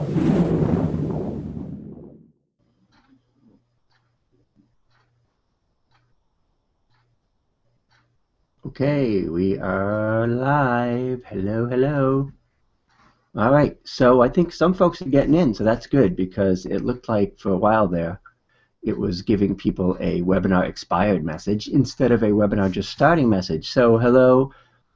Okay, we are live. Hello, hello. All right, so I think some folks are getting in, so that's good because it looked like for a while there it was giving people a webinar expired message instead of a webinar just starting message. So hello,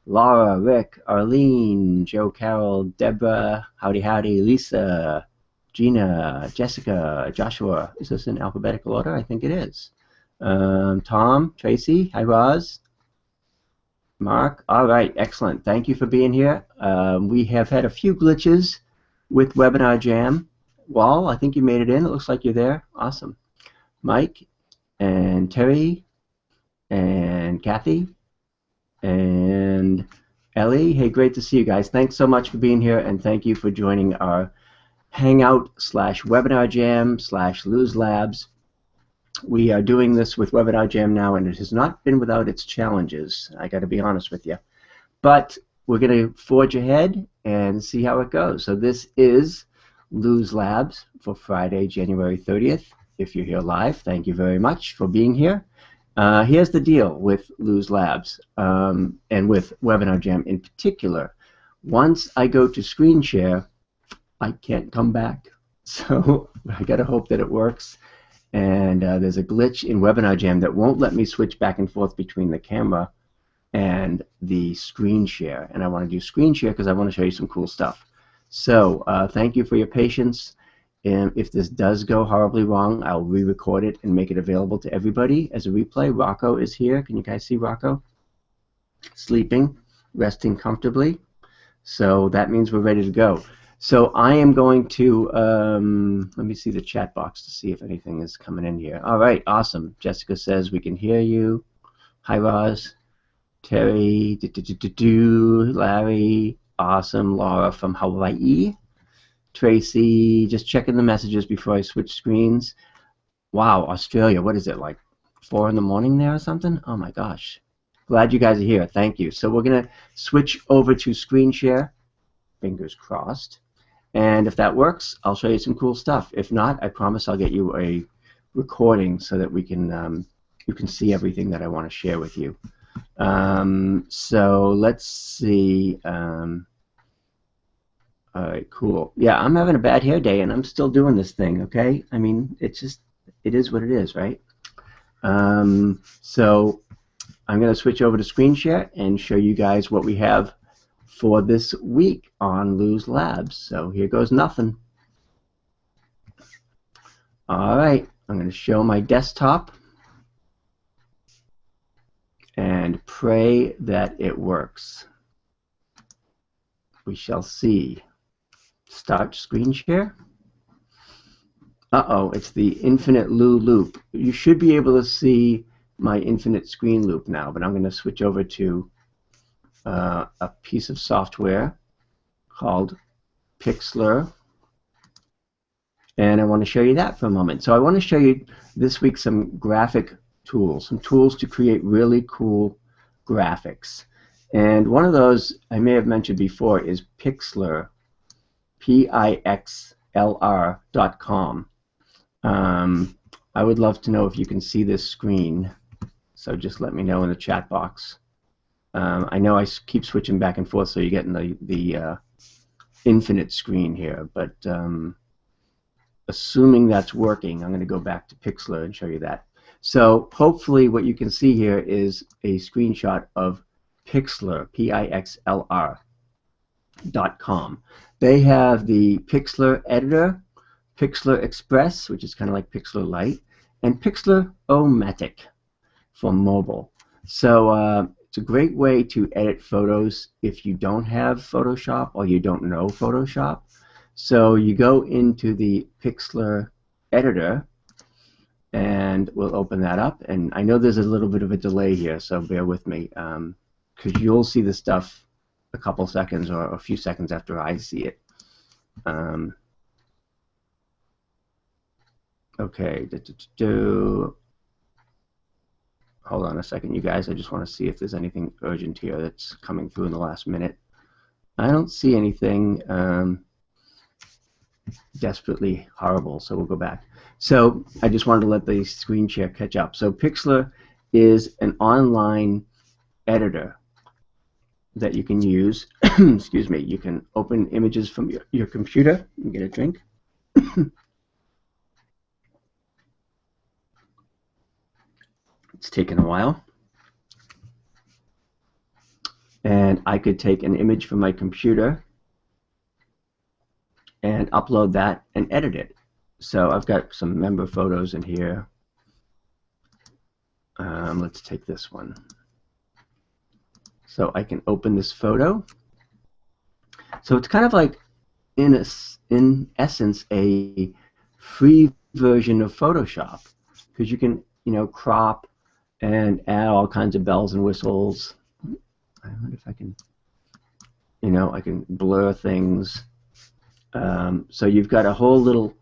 Laura, Rick, Arlene, Joe, Carol, Deborah, howdy, howdy, Lisa, Gina, Jessica, Joshua. Is this in alphabetical order? I think it is. Tom, Tracy, hi, Roz. Mark, all right, excellent. Thank you for being here. We have had a few glitches with Webinar Jam. Wall, I think you made it in. It looks like you're there. Awesome. Mike and Terry and Kathy and Ellie. Hey, great to see you guys. Thanks so much for being here, and thank you for joining our Hangout / Webinar Jam / Lose Labs. We are doing this with Webinar Jam now, and it has not been without its challenges. I got to be honest with you. But we're going to forge ahead and see how it goes. So this is Lose Labs for Friday, January 30th. If you're here live, thank you very much for being here. Here's the deal with Lose Labs and with Webinar Jam in particular. Once I go to screen share, I can't come back. So I got to hope that it works. And there's a glitch in Webinar Jam that won't let me switch back and forth between the camera and the screen share. And I want to do screen share because I want to show you some cool stuff. So thank you for your patience. And if this does go horribly wrong, I'll re-record it and make it available to everybody as a replay. Rocco is here. Can you guys see Rocco? Sleeping, resting comfortably. So that means we're ready to go. So I am going to, let me see the chat box to see if anything is coming in here. All right, awesome. Jessica says we can hear you. Hi, Roz. Terry, Larry, awesome. Laura from Hawaii. Tracy, just checking the messages before I switch screens. Wow, Australia, what is it, like 4 in the morning there or something? Oh my gosh. Glad you guys are here. Thank you. So we're going to switch over to screen share. Fingers crossed. And if that works, I'll show you some cool stuff. If not, I promise I'll get you a recording so that we can you can see everything that I want to share with you. So let's see. All right, cool. Yeah, I'm having a bad hair day, and I'm still doing this thing. Okay, I mean, it is what it is, right? So I'm going to switch over to screen share and show you guys what we have for this week on Lose Labs. So here goes nothing. All right, I'm going to show my desktop and pray that it works. We shall see. Start screen share. Uh-oh, it's the infinite loop. You should be able to see my infinite screen loop now, but I'm going to switch over to a piece of software called Pixlr, and I want to show you that for a moment. So I want to show you this week some graphic tools, some tools to create really cool graphics. And one of those I may have mentioned before is Pixlr, Pixlr.com. I would love to know if you can see this screen, so just let me know in the chat box. I know I keep switching back and forth, so you're getting the infinite screen here, but assuming that's working, I'm going to go back to Pixlr and show you that. So hopefully what you can see here is a screenshot of Pixlr, Pixlr.com. They have the Pixlr editor, Pixlr Express, which is kind of like Pixlr Lite, and Pixlr-O-Matic for mobile. So it's a great way to edit photos if you don't have Photoshop or you don't know Photoshop. So you go into the Pixlr editor, and we'll open that up. And I know there's a little bit of a delay here, so bear with me, because you'll see the stuff a couple seconds or a few seconds after I see it. Okay. Hold on a second, you guys. I just want to see if there's anything urgent here that's coming through in the last minute. I don't see anything. desperately horrible, so we'll go back. So I just wanted to let the screen share catch up. So Pixlr is an online editor that you can use. Excuse me. You can open images from your computer and get a drink. It's taken a while. And I could take an image from my computer and upload that and edit it. So I've got some member photos in here. Let's take this one. So I can open this photo. So it's kind of like, in essence, a free version of Photoshop, because you can, crop and add all kinds of bells and whistles. I wonder if I can, I can blur things. So you've got a whole little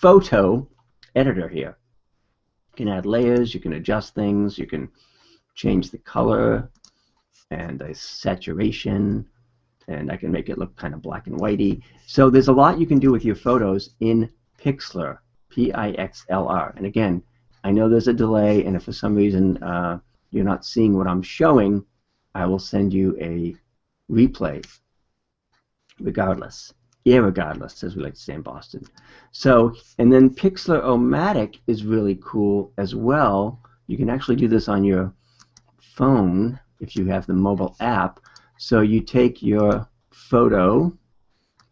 photo editor here. You can add layers, you can adjust things, you can change the color and the saturation, and I can make it look kind of black and whitey. So there's a lot you can do with your photos in Pixlr, P-I-X-L-R. And again, I know there's a delay, and if for some reason you're not seeing what I'm showing, I will send you a replay regardless, irregardless, as we like to say in Boston. So, and then Pixlr-O-Matic is really cool as well. You can actually do this on your phone if you have the mobile app. So you take your photo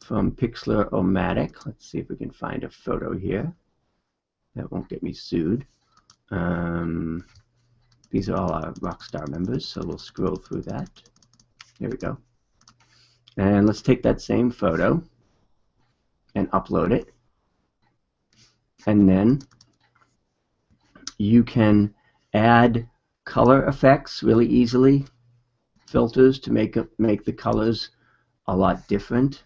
from Pixlr-O-Matic. Let's see if we can find a photo here. That won't get me sued. These are all our Rockstar members, so we'll scroll through that. There we go. And let's take that same photo and upload it. And then you can add color effects really easily, filters to make the colors a lot different.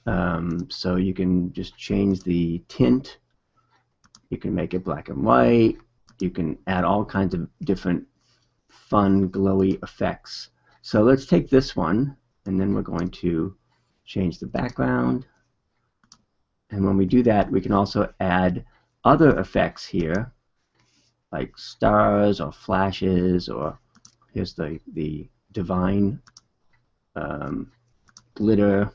So you can just change the tint. You can make it black and white. You can add all kinds of different fun, glowy effects. So let's take this one, and then we're going to change the background. And when we do that, we can also add other effects here, like stars or flashes, or here's the divine glitter.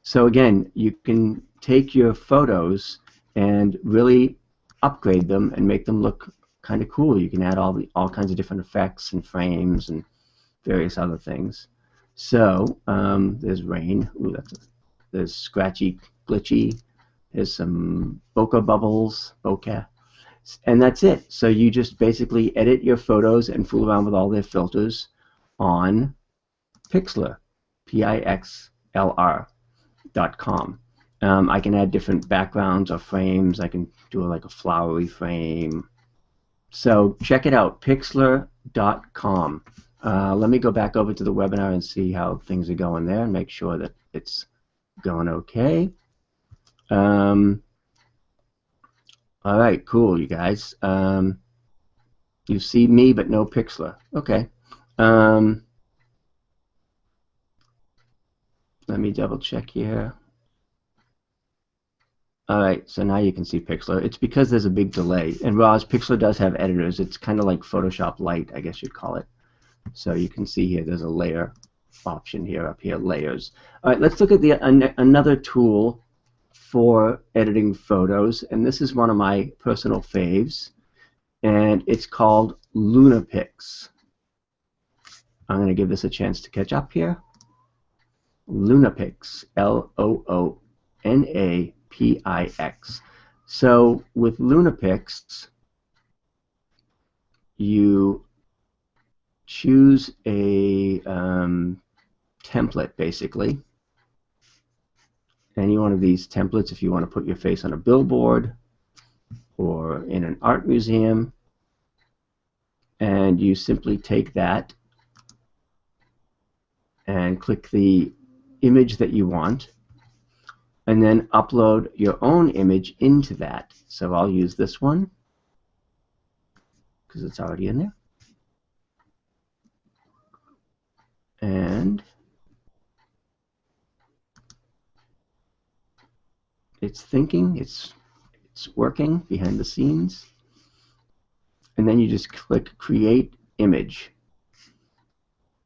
So again, you can take your photos and really upgrade them and make them look kind of cool. You can add all kinds of different effects and frames and various other things. So there's rain. Ooh, there's scratchy, glitchy. There's some bokeh bubbles, bokeh. And that's it. So you just basically edit your photos and fool around with all their filters on Pixlr, Pixlr.com. I can add different backgrounds or frames. I can do like a flowery frame. So check it out, Pixlr.com. Let me go back over to the webinar and see how things are going there and make sure that it's going okay. All right, cool, you guys. You see me, but no Pixlr. Okay. Let me double check here. All right, so now you can see Pixlr. It's because there's a big delay. And Roz, Pixlr does have editors. It's kind of like Photoshop Lite, I guess you'd call it. So you can see here there's a layer option here, up here, layers. All right, let's look at another tool for editing photos, and this is one of my personal faves, and it's called Lunapics. I'm going to give this a chance to catch up here. Lunapics, L-O-O-N-A-P-I-X. So with Lunapics, you choose a template, basically. Any one of these templates if you want to put your face on a billboard or in an art museum, and you simply take that and click the image that you want and then upload your own image into that. So I'll use this one because it's already in there. And it's thinking, it's working behind the scenes. And then you just click Create Image.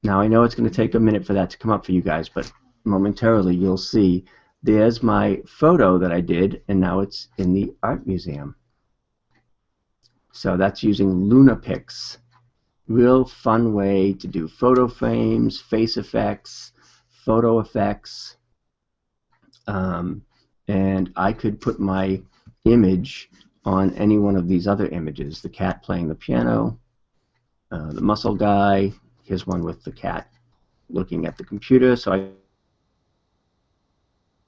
Now I know it's going to take a minute for that to come up for you guys, but momentarily you'll see there's my photo that I did, and now it's in the art museum. So that's using Lunapics. Real fun way to do photo frames, face effects, photo effects. And I could put my image on any one of these other images. The cat playing the piano, the muscle guy. Here's one with the cat looking at the computer. So I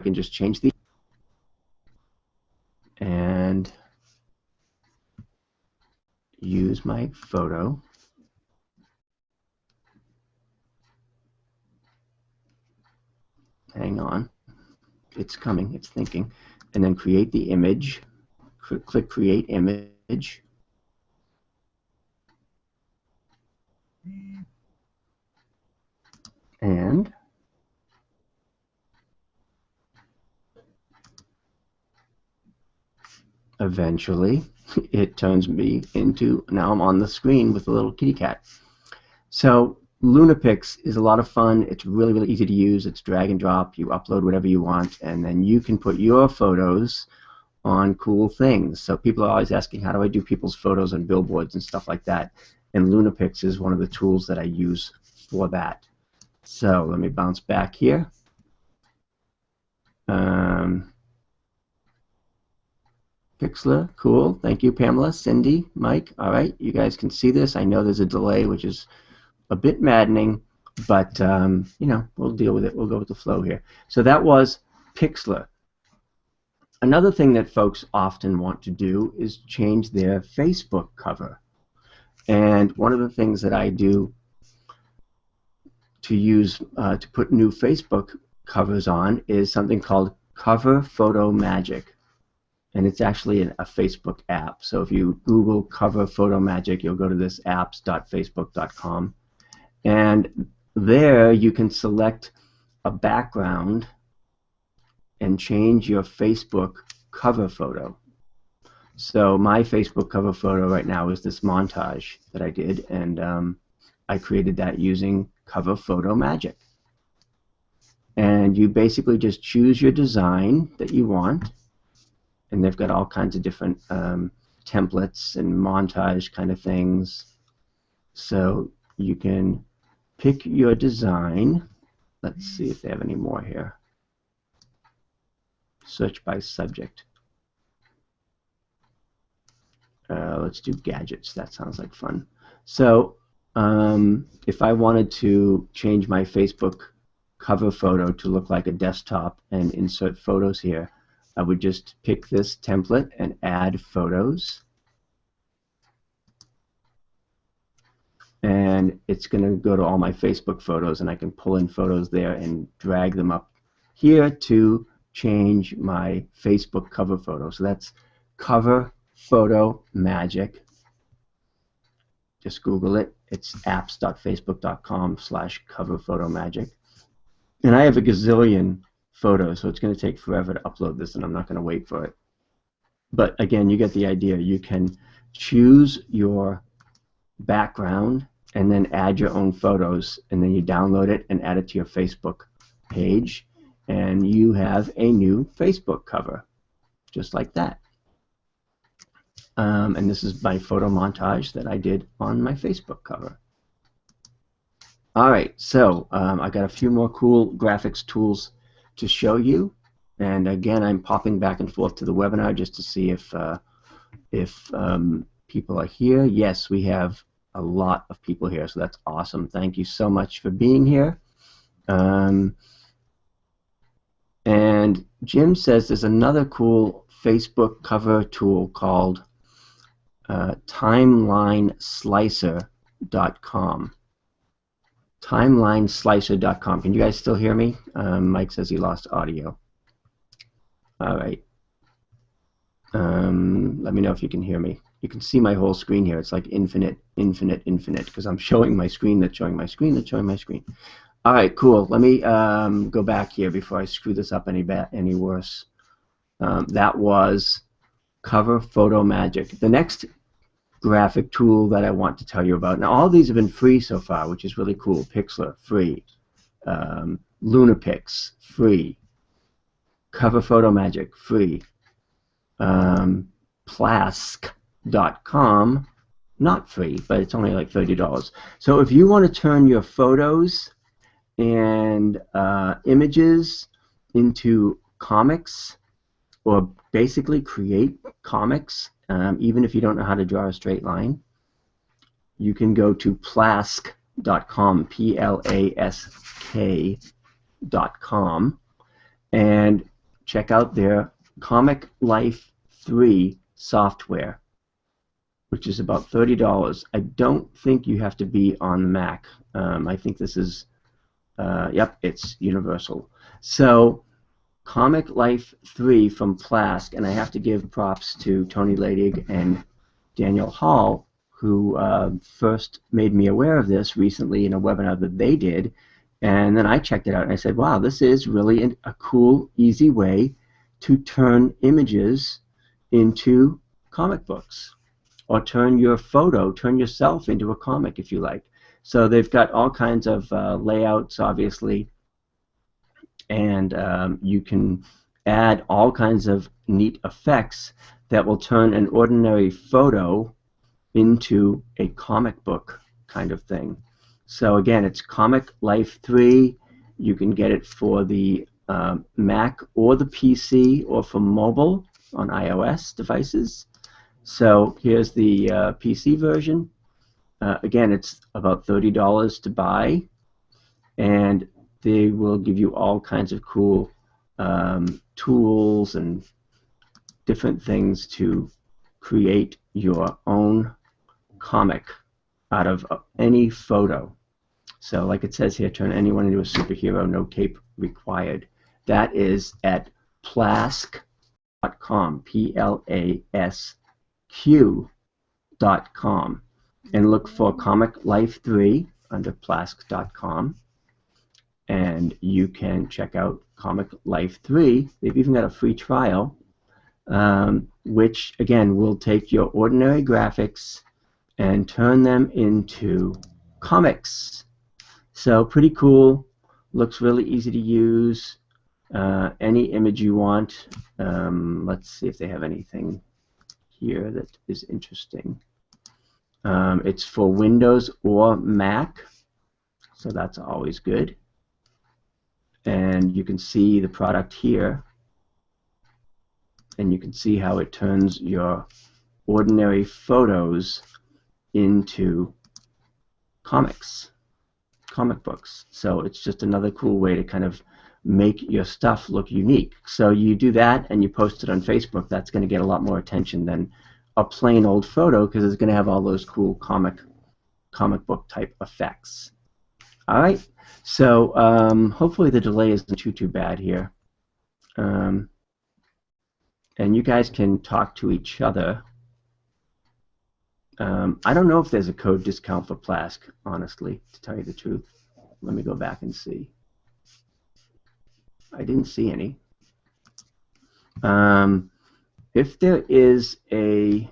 can just change the and use my photo. Hang on. It's coming. It's thinking. And then create the image. Click Create Image. And eventually it turns me into, now I'm on the screen with a little kitty cat. So Lunapics is a lot of fun. It's really, really easy to use. It's drag and drop. You upload whatever you want, and then you can put your photos on cool things. So people are always asking, how do I do people's photos on billboards and stuff like that? And Lunapics is one of the tools that I use for that. So let me bounce back here. Pixlr, cool. Thank you, Pamela, Cindy, Mike. All right, you guys can see this. I know there's a delay, which is a bit maddening, but you know, we'll deal with it. We'll go with the flow here. So that was Pixlr. Another thing that folks often want to do is change their Facebook cover. And one of the things that I do to use to put new Facebook covers on is something called Cover Photo Magic. And it's actually a Facebook app. So if you Google Cover Photo Magic, you'll go to this apps.facebook.com. And there you can select a background and change your Facebook cover photo. So my Facebook cover photo right now is this montage that I did, and I created that using Cover Photo Magic. And you basically just choose your design that you want, and they've got all kinds of different templates and montage kind of things. So you can pick your design. Let's see if they have any more here. Search by subject. Let's do gadgets. That sounds like fun. So if I wanted to change my Facebook cover photo to look like a desktop and insert photos here, I would just pick this template and add photos. And it's going to go to all my Facebook photos, and I can pull in photos there and drag them up here to change my Facebook cover photo. So that's Cover Photo Magic. Just Google it. It's apps.facebook.com/coverphotomagic. And I have a gazillion photos, so it's going to take forever to upload this, and I'm not going to wait for it. But again, you get the idea. You can choose your background and then add your own photos, and then you download it and add it to your Facebook page, and you have a new Facebook cover, just like that. And this is my photo montage that I did on my Facebook cover. All right, so I got a few more cool graphics tools to show you, and again, I'm popping back and forth to the webinar just to see if people are here. Yes, we have a lot of people here, so that's awesome. Thank you so much for being here. And Jim says there's another cool Facebook cover tool called TimelineSlicer.com. TimelineSlicer.com. Can you guys still hear me? Mike says he lost audio. All right. Let me know if you can hear me. You can see my whole screen here. It's like infinite, infinite, infinite, because I'm showing my screen that's showing my screen that's showing my screen. All right, cool. Let me go back here before I screw this up any worse. That was Cover Photo Magic. The next graphic tool that I want to tell you about. Now, all these have been free so far, which is really cool. Pixlr, free. Lunapics, free. Cover Photo Magic, free. Plask.com, not free, but it's only like $30. So if you want to turn your photos and images into comics, or basically create comics, even if you don't know how to draw a straight line, you can go to plask.com, Plask.com, and check out their Comic Life 3 software, which is about $30. I don't think you have to be on the Mac. I think this is, yep, it's universal. So Comic Life 3 from Plask, and I have to give props to Tony Ladig and Daniel Hall, who first made me aware of this recently in a webinar that they did, and then I checked it out and I said, wow, this is really a cool, easy way to turn images into comic books, or turn your photo, turn yourself into a comic if you like. So they've got all kinds of layouts, obviously, and you can add all kinds of neat effects that will turn an ordinary photo into a comic book kind of thing. So again, it's Comic Life 3. You can get it for the Mac or the PC, or for mobile on iOS devices. So here's the PC version. Again, it's about $30 to buy, and they will give you all kinds of cool tools and different things to create your own comic out of any photo. So like it says here, turn anyone into a superhero, no cape required. That is at plask.com, Plask.com, and look for Comic Life 3 under plask.com, and you can check out Comic Life 3. They've even got a free trial, which again will take your ordinary graphics and turn them into comics. So pretty cool, looks really easy to use. Any image you want. Let's see if they have anything here that is interesting. It's for Windows or Mac, so that's always good. And you can see the product here, and you can see how it turns your ordinary photos into comics, comic books. So it's just another cool way to kind of make your stuff look unique. So you do that and you post it on Facebook, that's going to get a lot more attention than a plain old photo, because it's going to have all those cool comic book type effects. Alright, so hopefully the delay isn't too bad here. And you guys can talk to each other. I don't know if there's a code discount for Plask, honestly, to tell you the truth. Let me go back and see. I didn't see any. If there is a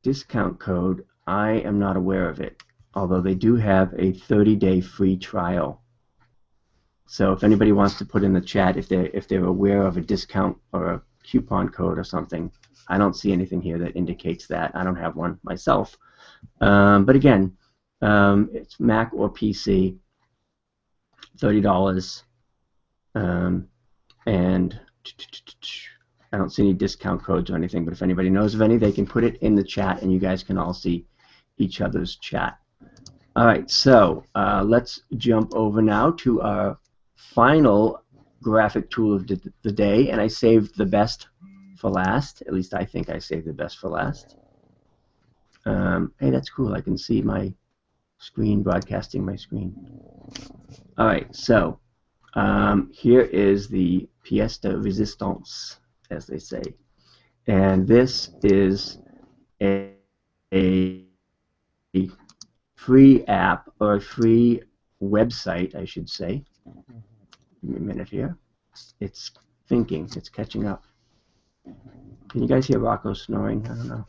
discount code, I am not aware of it, although they do have a 30-day free trial. So if anybody wants to put in the chat if they're aware of a discount or a coupon code or something, I don't see anything here that indicates that. I don't have one myself. But again, it's Mac or PC, $30, and I don't see any discount codes or anything, but if anybody knows of any, they can put it in the chat and you guys can all see each other's chat. Alright, so let's jump over now to our final graphic tool of the day, and I saved the best for last. At least I think I saved the best for last. Hey, that's cool. I can see my screen, broadcasting my screen. Alright, so here is the pièce de résistance, as they say. And this is a free app, or a free website, I should say. Give me a minute here. It's thinking. It's catching up. Can you guys hear Rocco snoring? I don't know.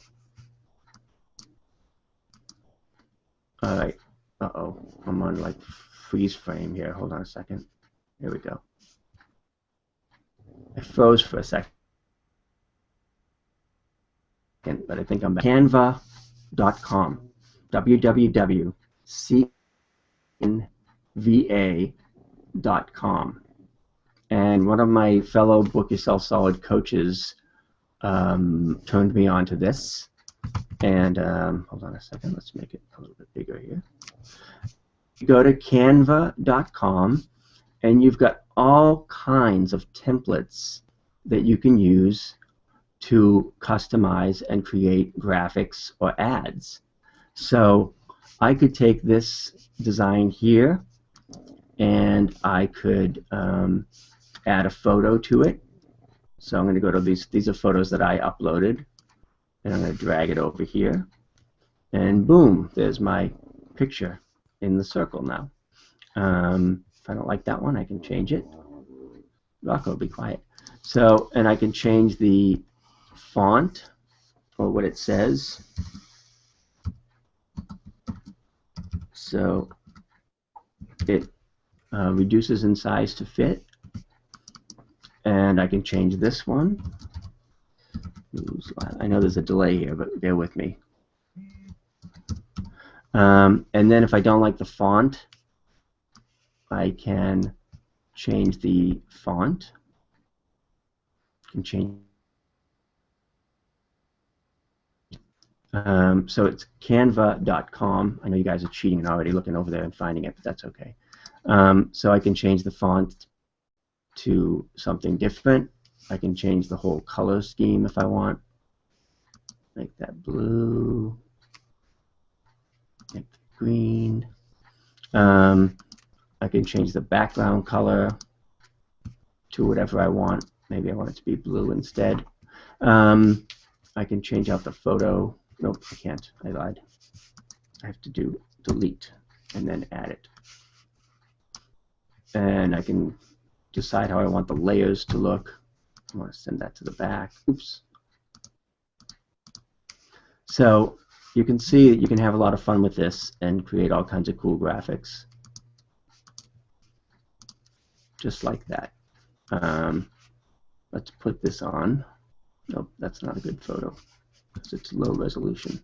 All right. Uh-oh. I'm on like freeze frame here. Hold on a second. Here we go. I froze for a second, but I think I'm back. Canva.com. www.canva.com. And one of my fellow Book Yourself Solid coaches turned me on to this. And hold on a second. Let's make it a little bit bigger here. You go to canva.com, and you've got all kinds of templates that you can use to customize and create graphics or ads. So I could take this design here, and I could add a photo to it. So I'm going to go to these are photos that I uploaded, and I'm going to drag it over here, and boom, there's my picture in the circle now. If I don't like that one, I can change it. Rocco, be quiet. So, and I can change the font or what it says. So it reduces in size to fit. And I can change this one. I know there's a delay here, but bear with me. And then if I don't like the font, I can change the font. I can change. So it's canva.com. I know you guys are cheating and already looking over there and finding it, but that's okay. So I can change the font to something different. I can change the whole color scheme if I want. Make that blue. Make it green. I can change the background color to whatever I want. Maybe I want it to be blue instead. I can change out the photo. Nope, I can't. I lied. I have to do delete and then add it. And I can decide how I want the layers to look. I want to send that to the back. Oops. So you can see that you can have a lot of fun with this and create all kinds of cool graphics. Just like that. Let's put this on. Nope, that's not a good photo because it's low resolution.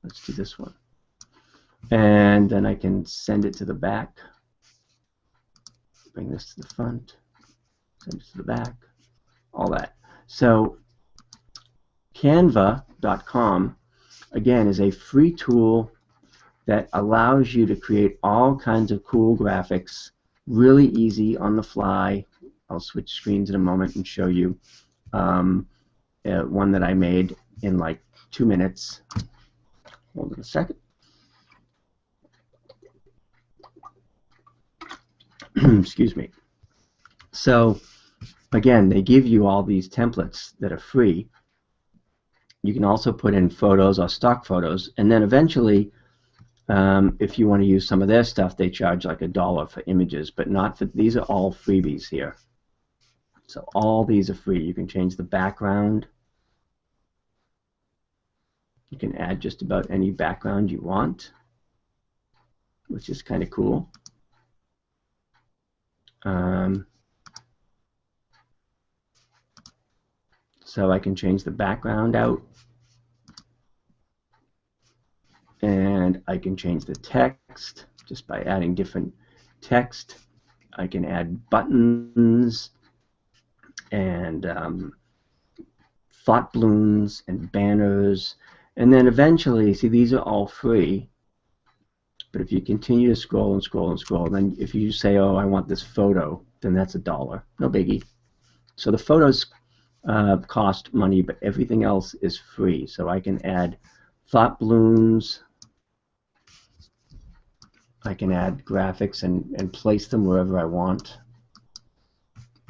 Let's do this one. And then I can send it to the back. Bring this to the front. Send it to the back. All that. So Canva.com, again, is a free tool that allows you to create all kinds of cool graphics really easy on the fly. I'll switch screens in a moment and show you one that I made in like 2 minutes. Hold on a second. Excuse me. So again, they give you all these templates that are free. You can also put in photos or stock photos, and then eventually if you want to use some of their stuff, they charge like $1 for images, but not for, these are all freebies here. So all these are free. You can change the background. You can add just about any background you want, which is kind of cool. So I can change the background out, and I can change the text just by adding different text. I can add buttons and thought balloons and banners, and then eventually, see, these are all free, but if you continue to scroll and scroll and scroll, then if you say, oh, I want this photo, then that's $1. No biggie. So the photos cost money, but everything else is free. So I can add thought balloons, I can add graphics and place them wherever I want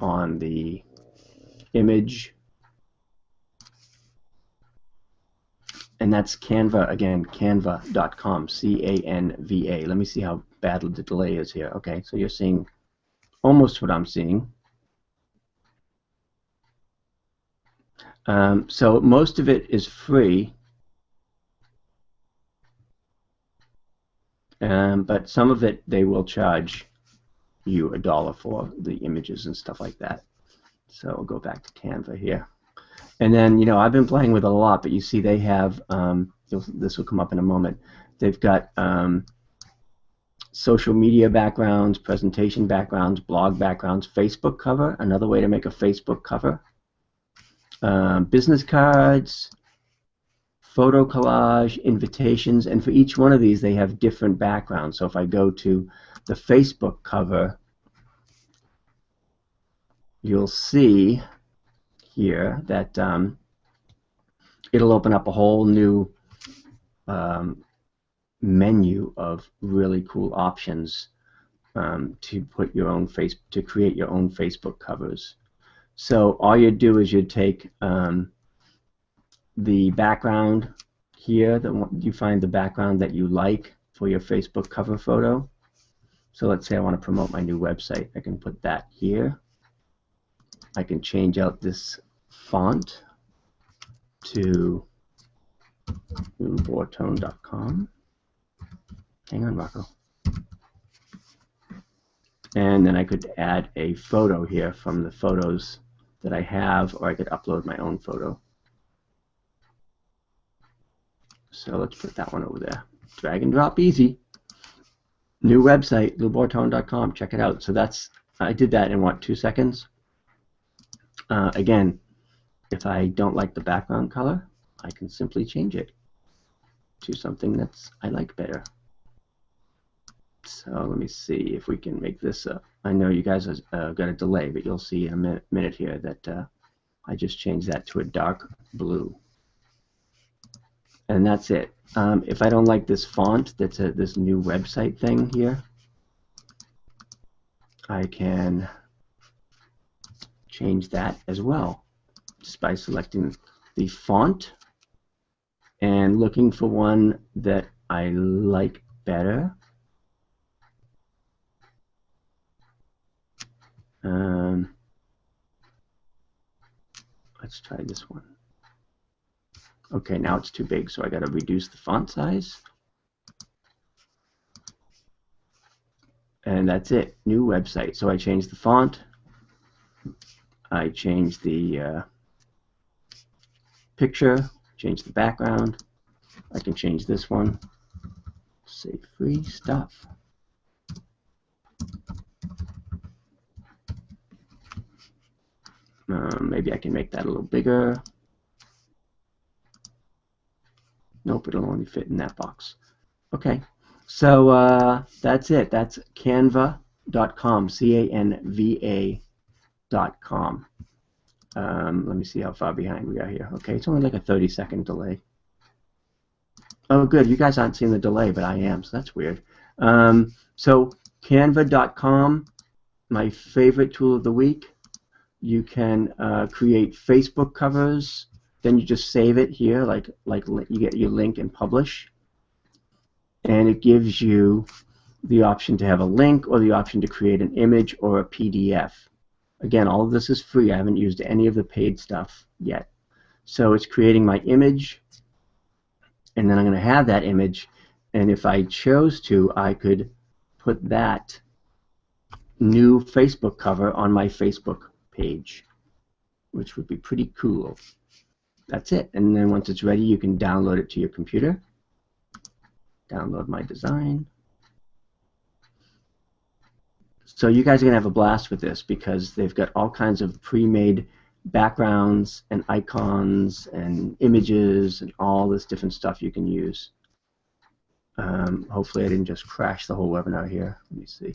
on the image. And that's Canva, again, canva.com, C-A-N-V-A. Let me see how bad the delay is here. Okay, so you're seeing almost what I'm seeing. So most of it is free, but some of it they will charge you $1 for the images and stuff like that. So I'll go back to Canva here. And then, you know, I've been playing with it a lot, but you see they have, this will come up in a moment, they've got social media backgrounds, presentation backgrounds, blog backgrounds, Facebook cover, another way to make a Facebook cover, business cards, photo collage, invitations, and for each one of these they have different backgrounds. So if I go to the Facebook cover, you'll see here that it'll open up a whole new menu of really cool options to put your own to create your own Facebook covers. So all you do is you take the background here, you find the background that you like for your Facebook cover photo. So let's say I want to promote my new website. I can put that here. I can change out this font to Bortone.com. Hang on, Rocco. And then I could add a photo here from the photos that I have, or I could upload my own photo. So let's put that one over there. Drag and drop easy. New website, Bortone.com. Check it out. So I did that in what, 2 seconds? Again, if I don't like the background color, I can simply change it to something that's I like better. So let me see if we can make this I know you guys got a delay, but you'll see in a minute here that I just changed that to a dark blue. And that's it. If I don't like this font, that's this new website thing here, I can change that as well just by selecting the font and looking for one that I like better. Let's try this one. Okay, now it's too big, so I got to reduce the font size. And that's it, new website. So I changed the font. I changed the picture, changed the background. I can change this one. Say free stuff. Maybe I can make that a little bigger. Nope, it'll only fit in that box. Okay, so that's it. That's canva.com, CANVA.com. Let me see how far behind we are here. Okay, it's only like a 30-second delay. Oh, good. You guys aren't seeing the delay, but I am, so that's weird. So canva.com, my favorite tool of the week. You can create Facebook covers. Then you just save it here, like you get your link and publish. And it gives you the option to have a link or the option to create an image or a PDF. Again, all of this is free. I haven't used any of the paid stuff yet. So it's creating my image, and then I'm going to have that image, and if I chose to, I could put that new Facebook cover on my Facebook page, which would be pretty cool. That's it. And then once it's ready, you can download it to your computer. Download my design. So you guys are going to have a blast with this because they've got all kinds of pre-made backgrounds and icons and images and all this different stuff you can use. Hopefully I didn't just crash the whole webinar here. Let me see.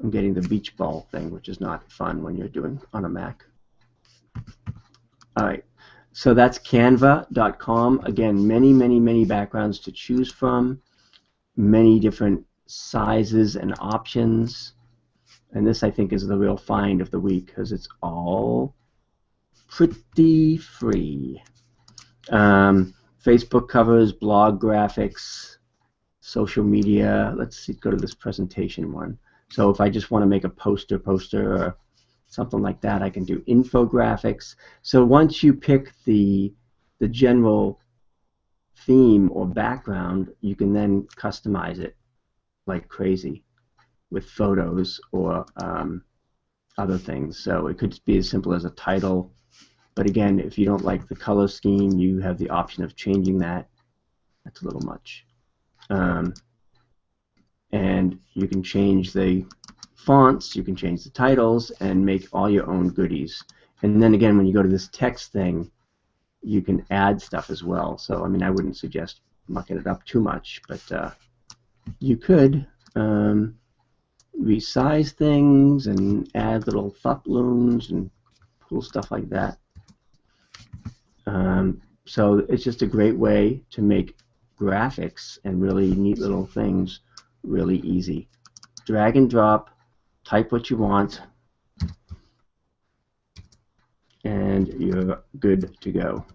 I'm getting the beach ball thing, which is not fun when you're doing on a Mac. All right, so that's canva.com. Again, many backgrounds to choose from, many different sizes and options. And this, I think, is the real find of the week because it's all pretty free. Facebook covers, blog graphics, social media. Let's see, go to this presentation one. So if I just want to make a poster, or something like that. I can do infographics. So once you pick the general theme or background, you can then customize it like crazy with photos or other things. So it could be as simple as a title. But again, if you don't like the color scheme, you have the option of changing that. That's a little much. And you can change the fonts, you can change the titles, and make all your own goodies. And then again, when you go to this text thing, you can add stuff as well. So, I mean, I wouldn't suggest mucking it up too much, but you could resize things and add little thought balloons and cool stuff like that. So it's just a great way to make graphics and really neat little things really easy. Drag and drop, type what you want, and you're good to go.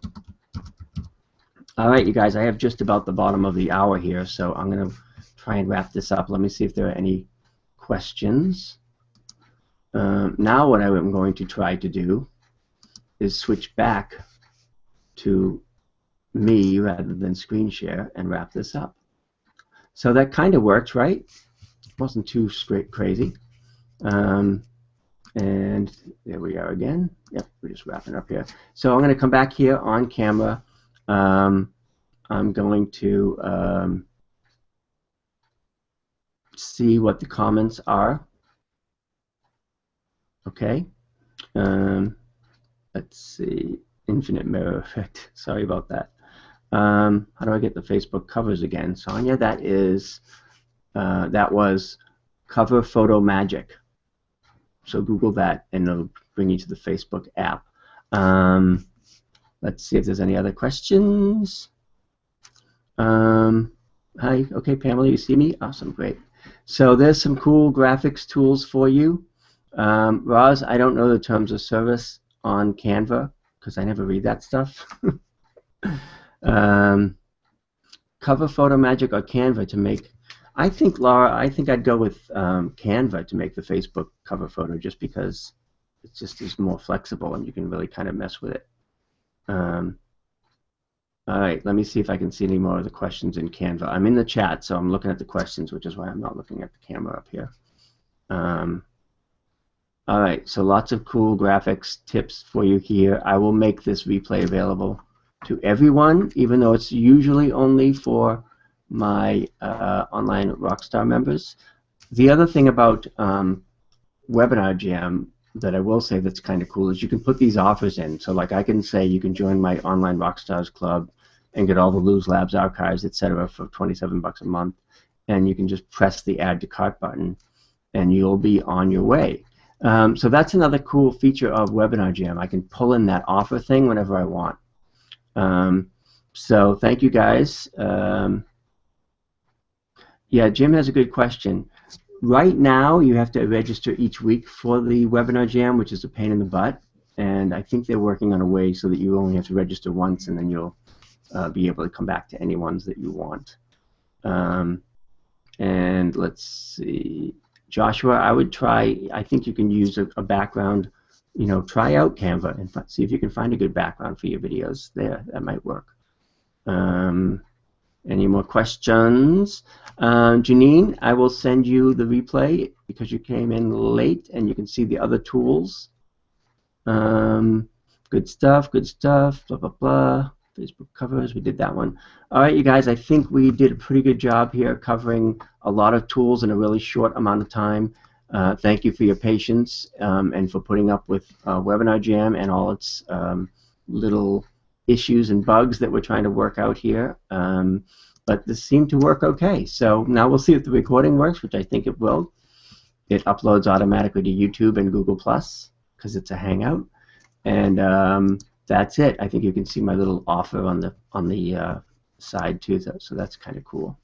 All right, you guys, I have just about the bottom of the hour here, so I'm going to try and wrap this up. Let me see if there are any questions. Now what I'm going to try to do is switch back to me rather than screen share and wrap this up. So that kind of worked, right? It wasn't too crazy. And there we are again. Yep, we're just wrapping up here. So I'm going to come back here on camera. I'm going to see what the comments are. Okay. Let's see. Infinite mirror effect. Sorry about that. How do I get the Facebook covers again? Sonia, that was Cover Photo Magic. So Google that and it'll bring you to the Facebook app. Let's see if there's any other questions. Hi, okay, Pamela, you see me? Awesome, great. So there's some cool graphics tools for you. Roz, I don't know the terms of service on Canva because I never read that stuff. Cover Photo Magic or Canva to make. I think, Laura, I'd go with Canva to make the Facebook cover photo just because it just is more flexible and you can really kind of mess with it. All right, let me see if I can see any more of the questions in Canva. I'm in the chat, so I'm looking at the questions, which is why I'm not looking at the camera up here. All right, so lots of cool graphics tips for you here. I will make this replay available to everyone, even though it's usually only for my online Rockstar members. The other thing about Webinar Jam that I will say that's kind of cool is you can put these offers in. So like I can say you can join my online Rockstars Club and get all the Lose Labs archives, etc. for 27 bucks a month. And you can just press the Add to Cart button and you'll be on your way. So that's another cool feature of Webinar Jam. I can pull in that offer thing whenever I want. So thank you guys. Yeah, Jim has a good question. Right now, you have to register each week for the Webinar Jam, which is a pain in the butt. And I think they're working on a way so that you only have to register once, and then you'll be able to come back to any ones that you want. And let's see. Joshua, I would try, I think you can use a background, you know, try out Canva and see if you can find a good background for your videos there. That might work. Any more questions? Janine, I will send you the replay because you came in late and you can see the other tools. Good stuff, blah, blah, blah. Facebook covers, we did that one. All right, you guys, I think we did a pretty good job here covering a lot of tools in a really short amount of time. Thank you for your patience and for putting up with Webinar Jam and all its little issues and bugs that we're trying to work out here. But this seemed to work okay. So now we'll see if the recording works, which I think it will. It uploads automatically to YouTube and Google Plus because it's a Hangout. And that's it. I think you can see my little offer on the side too, so that's kind of cool.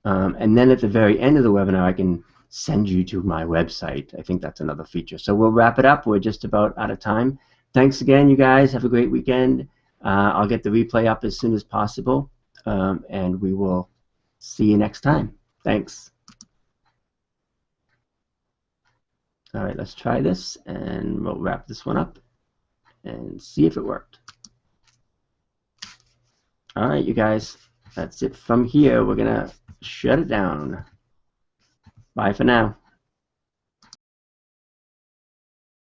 And then at the very end of the webinar, I can send you to my website. I think that's another feature. So we'll wrap it up. We're just about out of time. Thanks again, you guys. Have a great weekend. I'll get the replay up as soon as possible, and we will see you next time. Thanks. All right, let's try this, and we'll wrap this one up and see if it worked. All right, you guys, that's it from here. We're gonna shut it down. Bye for now.